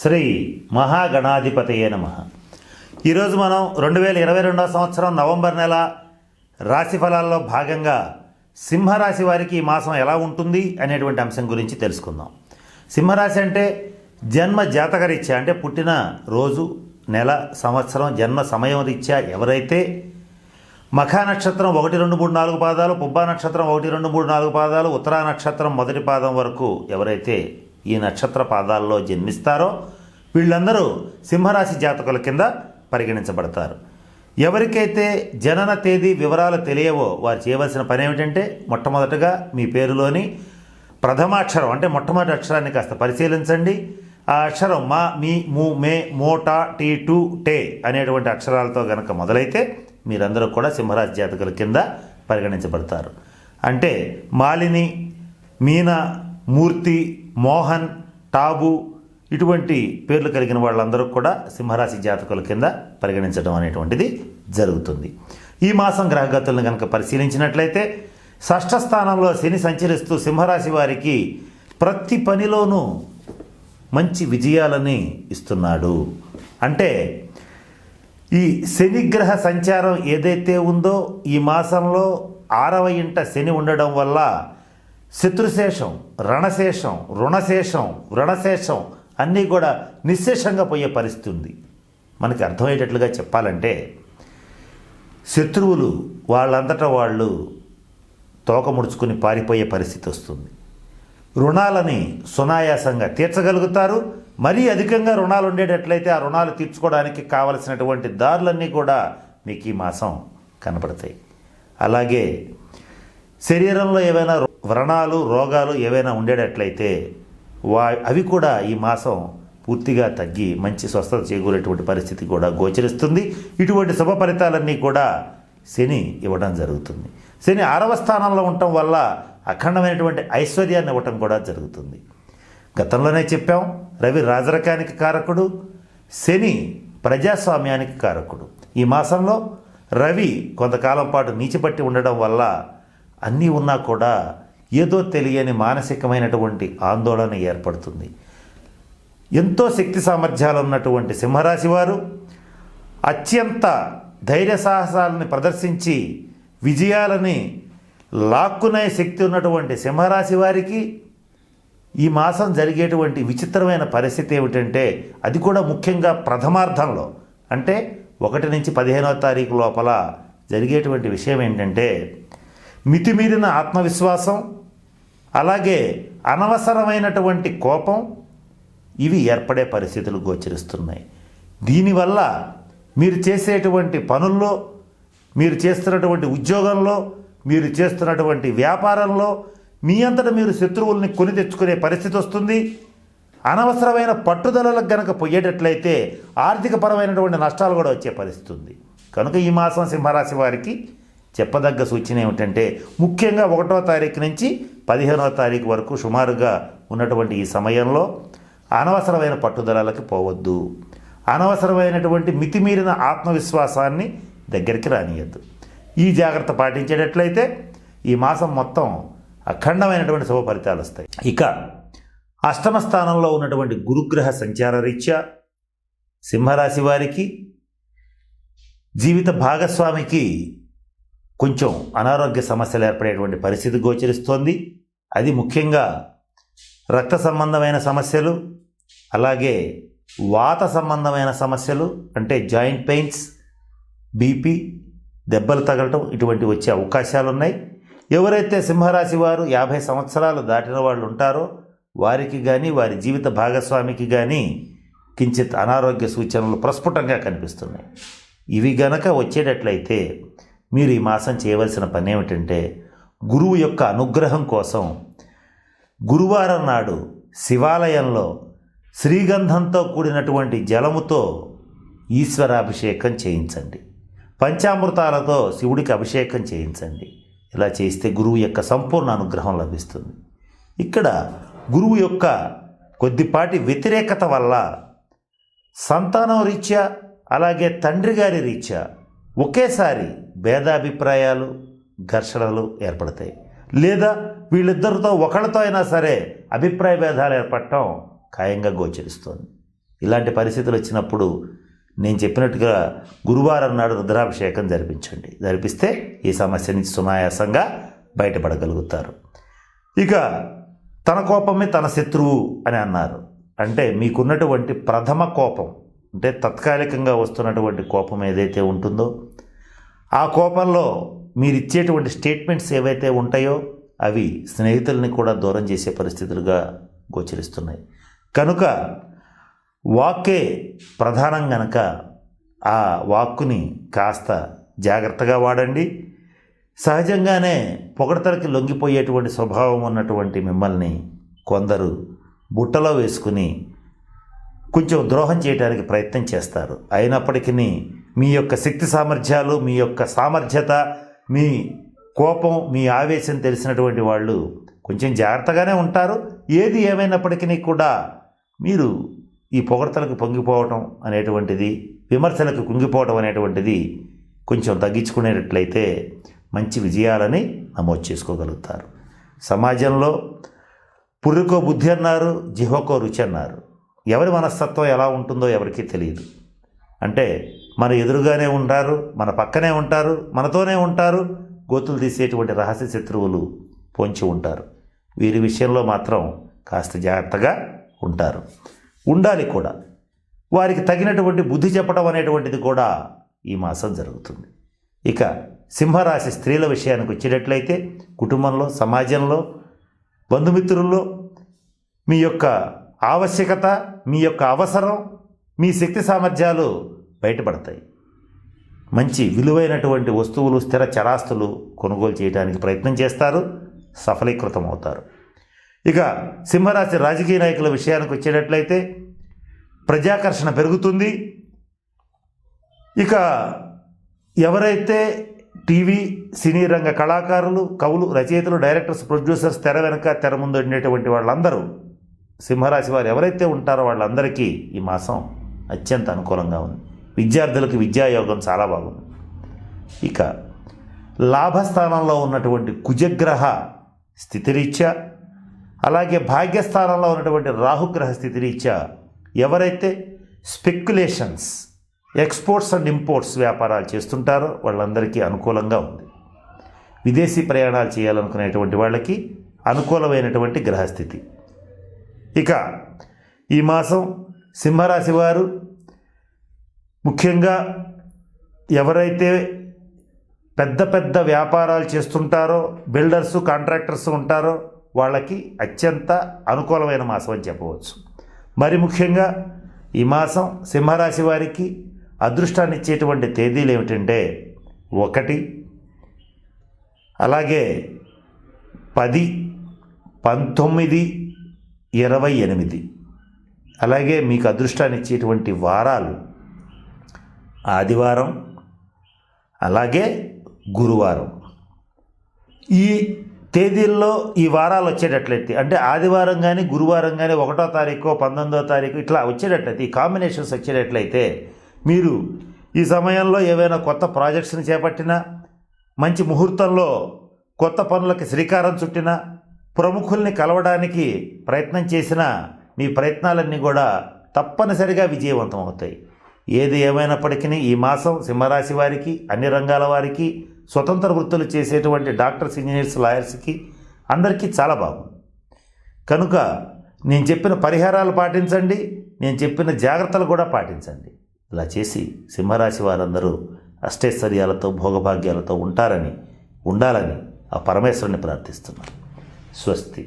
శ్రీ మహాగణాధిపతయే నమః. ఈరోజు మనం 2022 సంవత్సరం నవంబర్ నెల రాశి ఫలాల్లో భాగంగా సింహరాశి వారికి ఈ మాసం ఎలా ఉంటుంది అనేటువంటి అంశం గురించి తెలుసుకుందాం. సింహరాశి అంటే జన్మ జాతక రీత్యా అంటే పుట్టిన రోజు, నెల, సంవత్సరం, జన్మ సమయం రీత్యా ఎవరైతే మఖా నక్షత్రం 1, 2, 3, 4 పాదాలు, పుబ్బా నక్షత్రం 1, 2, 3, 4 పాదాలు, ఉత్తరా నక్షత్రం మొదటి పాదం వరకు ఎవరైతే ఈ నక్షత్ర పాదాల్లో జన్మిస్తారో వీళ్ళందరూ సింహరాశి జాతకుల కింద పరిగణించబడతారు. ఎవరికైతే జనన తేదీ వివరాలు తెలియవో వారు చేయవలసిన పని ఏమిటంటే మొట్టమొదటగా మీ పేరులోని ప్రథమాక్షరం అంటే మొట్టమొదటి అక్షరాన్ని కాస్త పరిశీలించండి. ఆ అక్షరం మా, మీ, ము, మే, మోటా, టీ, టు, టే అనేటువంటి అక్షరాలతో గనక మొదలైతే మీరందరూ కూడా సింహరాశి జాతకుల కింద పరిగణించబడతారు. అంటే మాలిని, మీన, మూర్తి, మోహన్, టాబు ఇటువంటి పేర్లు కలిగిన వాళ్ళందరూ కూడా సింహరాశి జాతకుల కింద పరిగణించడం అనేటువంటిది జరుగుతుంది. ఈ మాసం గ్రహగతులను కనుక పరిశీలించినట్లయితే షష్ఠ స్థానంలో శని సంచరిస్తూ సింహరాశి వారికి ప్రతి పనిలోనూ మంచి విజయాలని ఇస్తున్నాడు. అంటే ఈ శనిగ్రహ సంచారం ఏదైతే ఉందో ఈ మాసంలో 6వ ఇంట శని ఉండడం వల్ల శత్రుశేషం, రణశేషం, రుణశేషం, వ్రణశేషం అన్నీ కూడా నిశ్శేషంగా పోయే పరిస్థితి ఉంది. మనకి అర్థమయ్యేటట్లుగా చెప్పాలంటే శత్రువులు వాళ్ళంతటా వాళ్ళు తోక ముడుచుకుని పారిపోయే పరిస్థితి వస్తుంది. రుణాలని సునాయాసంగా తీర్చగలుగుతారు. మరీ అధికంగా రుణాలు ఉండేటట్లయితే ఆ రుణాలు తీర్చుకోవడానికి కావలసినటువంటి దారులన్నీ కూడా మీకు ఈ మాసం కనపడతాయి. అలాగే శరీరంలో ఏవైనా వ్రణాలు, రోగాలు ఏవైనా ఉండేటట్లయితే అవి కూడా ఈ మాసం పూర్తిగా తగ్గి మంచి స్వస్థత చేకూరేటువంటి పరిస్థితి కూడా గోచరిస్తుంది. ఇటువంటి శుభ ఫలితాలన్నీ కూడా శని ఇవ్వడం జరుగుతుంది. శని 6వ స్థానంలో ఉండటం వల్ల అఖండమైనటువంటి ఐశ్వర్యాన్ని ఇవ్వటం కూడా జరుగుతుంది. గతంలోనే చెప్పాం, రవి రాజరకానికి కారకుడు, శని ప్రజాస్వామ్యానికి కారకుడు. ఈ మాసంలో రవి కొంతకాలం పాటు నీచిపట్టి ఉండడం వల్ల అన్నీ ఉన్నా కూడా ఏదో తెలియని మానసికమైనటువంటి ఆందోళన ఏర్పడుతుంది. ఎంతో శక్తి సామర్థ్యాలు ఉన్నటువంటి సింహరాశి వారు అత్యంత ధైర్య సాహసాలని ప్రదర్శించి విజయాలని లాక్కునే శక్తి ఉన్నటువంటి సింహరాశి వారికి ఈ మాసం జరిగేటువంటి విచిత్రమైన పరిస్థితి ఏమిటంటే అది కూడా ముఖ్యంగా ప్రథమార్థంలో అంటే 1 నుంచి 15వ తారీఖు లోపల జరిగేటువంటి విషయం ఏంటంటే మితిమీరిన ఆత్మవిశ్వాసం, అలాగే అనవసరమైనటువంటి కోపం ఇవి ఏర్పడే పరిస్థితులు గోచరిస్తున్నాయి. దీనివల్ల మీరు చేసేటువంటి పనుల్లో, మీరు చేస్తున్నటువంటి ఉద్యోగంలో, మీరు చేస్తున్నటువంటి వ్యాపారంలో మీ అంతటా మీరు శత్రువుల్ని కొని తెచ్చుకునే పరిస్థితి వస్తుంది. అనవసరమైన పట్టుదలలకు గనక పోయేటట్లయితే ఆర్థికపరమైనటువంటి నష్టాలు కూడా వచ్చే పరిస్థితి ఉంది. కనుక ఈ మాసం సింహరాశి వారికి చెప్పదగ్గ సూచన ఏమిటంటే ముఖ్యంగా 1వ తారీఖు నుంచి 15వ తారీఖు వరకు సుమారుగా ఉన్నటువంటి ఈ సమయంలో అనవసరమైన పట్టుదలకి పోవద్దు. అనవసరమైనటువంటి మితిమీరిన ఆత్మవిశ్వాసాన్ని దగ్గరికి రానియద్దు. ఈ జాగ్రత్త పాటించేటట్లయితే ఈ మాసం మొత్తం అఖండమైనటువంటి శుభ ఫలితాలు వస్తాయి. ఇక 8వ స్థానంలో ఉన్నటువంటి గురుగ్రహ సంచార రీత్యా సింహరాశి వారికి జీవిత భాగస్వామికి కొంచెం అనారోగ్య సమస్యలు ఏర్పడేటువంటి పరిస్థితి గోచరిస్తోంది. అది ముఖ్యంగా రక్త సంబంధమైన సమస్యలు, అలాగే వాత సంబంధమైన సమస్యలు అంటే జాయింట్ పెయిన్స్, బీపీ, దెబ్బలు తగలటం ఇటువంటివి వచ్చే అవకాశాలు ఉన్నాయి. ఎవరైతే సింహరాశి వారు 50 సంవత్సరాలు దాటిన వాళ్ళు ఉంటారో వారికి కానీ వారి జీవిత భాగస్వామికి కానీ కించిత్ అనారోగ్య సూచనలు ప్రస్ఫుటంగా కనిపిస్తున్నాయి. ఇవి గనక వచ్చేటట్లయితే మీరు ఈ మాసం చేయవలసిన పని ఏమిటంటే గురువు యొక్క అనుగ్రహం కోసం గురువారం నాడు శివాలయంలో శ్రీగంధంతో కూడినటువంటి జలముతో ఈశ్వరాభిషేకం చేయించండి. పంచామృతాలతో శివుడికి అభిషేకం చేయించండి. ఇలా చేస్తే గురువు యొక్క సంపూర్ణ అనుగ్రహం లభిస్తుంది. ఇక్కడ గురువు యొక్క కొద్దిపాటి వ్యతిరేకత వల్ల సంతానం రీత్యా అలాగే తండ్రి గారి రీత్యా ఒకేసారి భేదాభిప్రాయాలు, ఘర్షణలు ఏర్పడతాయి. లేదా వీళ్ళిద్దరితో ఒకళ్ళతో అయినా సరే అభిప్రాయ భేదాలు ఏర్పడటం ఖాయంగా గోచరిస్తోంది. ఇలాంటి పరిస్థితులు వచ్చినప్పుడు నేను చెప్పినట్టుగా గురువారం నాడు రుద్రాభిషేకం జరిపిస్తే ఈ సమస్య నుంచి సునాయాసంగా బయటపడగలుగుతారు. ఇక తన కోపమే తన శత్రువు అని అన్నారు. అంటే మీకున్నటువంటి ప్రథమ కోపం, అంటే తాత్కాలికంగా వస్తున్నటువంటి కోపం ఏదైతే ఉంటుందో ఆ కోపంలో మీరు ఇచ్చేటువంటి స్టేట్మెంట్స్ ఏవైతే ఉంటాయో అవి స్నేహితుల్ని కూడా దూరం చేసే పరిస్థితులుగా గోచరిస్తున్నాయి. కనుక వాక్కే ప్రధానం గనక ఆ వాక్కుని కాస్త జాగ్రత్తగా వాడండి. సహజంగానే పొగడతలకి లొంగిపోయేటువంటి స్వభావం ఉన్నటువంటి మిమ్మల్ని కొందరు బుట్టలో వేసుకుని కొంచెం ద్రోహం చేయడానికి ప్రయత్నం చేస్తారు. అయినప్పటికీ మీ యొక్క శక్తి సామర్థ్యాలు, మీ యొక్క సామర్థ్యత, మీ కోపం, మీ ఆవేశం తెలిసినటువంటి వాళ్ళు కొంచెం జాగ్రత్తగానే ఉంటారు. ఏది ఏమైనప్పటికీ కూడా మీరు ఈ పొగడతలకు పొంగిపోవటం అనేటువంటిది, విమర్శలకు కుంగిపోవటం అనేటువంటిది కొంచెం తగ్గించుకునేటట్లయితే మంచి విజయాలని నమోదు చేసుకోగలుగుతారు. సమాజంలో పుర్రెకో బుద్ధి అన్నారు, జిహ్వకో రుచి అన్నారు. ఎవరి మనస్తత్వం ఎలా ఉంటుందో ఎవరికీ తెలియదు. అంటే మన ఎదురుగానే ఉంటారు, మన పక్కనే ఉంటారు, మనతోనే ఉంటారు, గోతులు తీసేటువంటి రహస్య శత్రువులు పొంచి ఉంటారు. వీరి విషయంలో మాత్రం కాస్త జాగ్రత్తగా ఉండాలి కూడా. వారికి తగినటువంటి బుద్ధి చెప్పడం అనేటువంటిది కూడా ఈ మాసం జరుగుతుంది. ఇక సింహరాశి స్త్రీల విషయానికి వచ్చేటట్లయితే కుటుంబంలో, సమాజంలో, బంధుమిత్రుల్లో మీ యొక్క ఆవశ్యకత, మీ యొక్క అవసరం, మీ శక్తి సామర్థ్యాలు బయటపడతాయి. మంచి విలువైనటువంటి వస్తువులు, స్థిర చరాస్తులు కొనుగోలు చేయడానికి ప్రయత్నం చేస్తారు, సఫలీకృతం అవుతారు. ఇక సింహరాశి రాజకీయ నాయకుల విషయానికి వచ్చేటట్లయితే ప్రజాకర్షణ పెరుగుతుంది. ఇక ఎవరైతే టీవీ, సినీ రంగ కళాకారులు, కవులు, రచయితలు, డైరెక్టర్స్, ప్రొడ్యూసర్స్, తెర వెనక తెర ముందు ఉండేటువంటి వాళ్ళందరూ, సింహరాశి వారు ఎవరైతే ఉంటారో వాళ్ళందరికీ ఈ మాసం అత్యంత అనుకూలంగా ఉంది. విద్యార్థులకు విద్యాయోగం చాలా బాగుంది. ఇక లాభస్థానంలో ఉన్నటువంటి కుజగ్రహ స్థితిరీత్యా, అలాగే భాగ్యస్థానంలో ఉన్నటువంటి రాహుగ్రహ స్థితిరీత్యా ఎవరైతే స్పెక్యులేషన్స్, ఎక్స్పోర్ట్స్ అండ్ ఇంపోర్ట్స్ వ్యాపారాలు చేస్తుంటారో వాళ్ళందరికీ అనుకూలంగా ఉంది. విదేశీ ప్రయాణాలు చేయాలనుకునేటువంటి వాళ్ళకి అనుకూలమైనటువంటి గ్రహస్థితి. ఇక ఈ మాసం సింహరాశి వారు ముఖ్యంగా ఎవరైతే పెద్ద పెద్ద వ్యాపారాలు చేస్తుంటారో, బిల్డర్స్, కాంట్రాక్టర్స్ ఉంటారో వాళ్ళకి అత్యంత అనుకూలమైన మాసం అని చెప్పవచ్చు. మరి ముఖ్యంగా ఈ మాసం సింహరాశి వారికి అదృష్టాన్ని ఇచ్చేటువంటి తేదీలు ఏమిటంటే 1, అలాగే 10, 19, 28. అలాగే మీకు అదృష్టాన్ని ఇచ్చేటువంటి వారాలు ఆదివారం, అలాగే గురువారం. ఈ తేదీల్లో ఈ వారాలు వచ్చేటట్లయితే, అంటే ఆదివారం కానీ గురువారం కానీ 1వ తారీఖు, 19వ తారీఖు ఇట్లా వచ్చేటట్లయితే, ఈ కాంబినేషన్స్ వచ్చేటట్లయితే మీరు ఈ సమయంలో ఏవైనా కొత్త ప్రాజెక్ట్స్ని చేపట్టినా, మంచి ముహూర్తంలో కొత్త పనులకి శ్రీకారం చుట్టినా, ప్రముఖుల్ని కలవడానికి ప్రయత్నం చేసినా మీ ప్రయత్నాలన్నీ కూడా తప్పనిసరిగా విజయవంతం అవుతాయి. ఏది ఏమైనప్పటికీ ఈ మాసం సింహరాశి వారికి, అన్ని రంగాల వారికి, స్వతంత్ర వృత్తులు చేసేటువంటి డాక్టర్స్, ఇంజనీర్స్, లాయర్స్కి అందరికీ చాలా బాగుంది. కనుక నేను చెప్పిన పరిహారాలు పాటించండి, నేను చెప్పిన జాగ్రత్తలు కూడా పాటించండి. ఇలా చేసి సింహరాశి వారందరూ అష్టైశ్వర్యాలతో, భోగభాగ్యాలతో ఉండాలని ఆ పరమేశ్వరుని ప్రార్థిస్తున్నాను. స్వస్తి.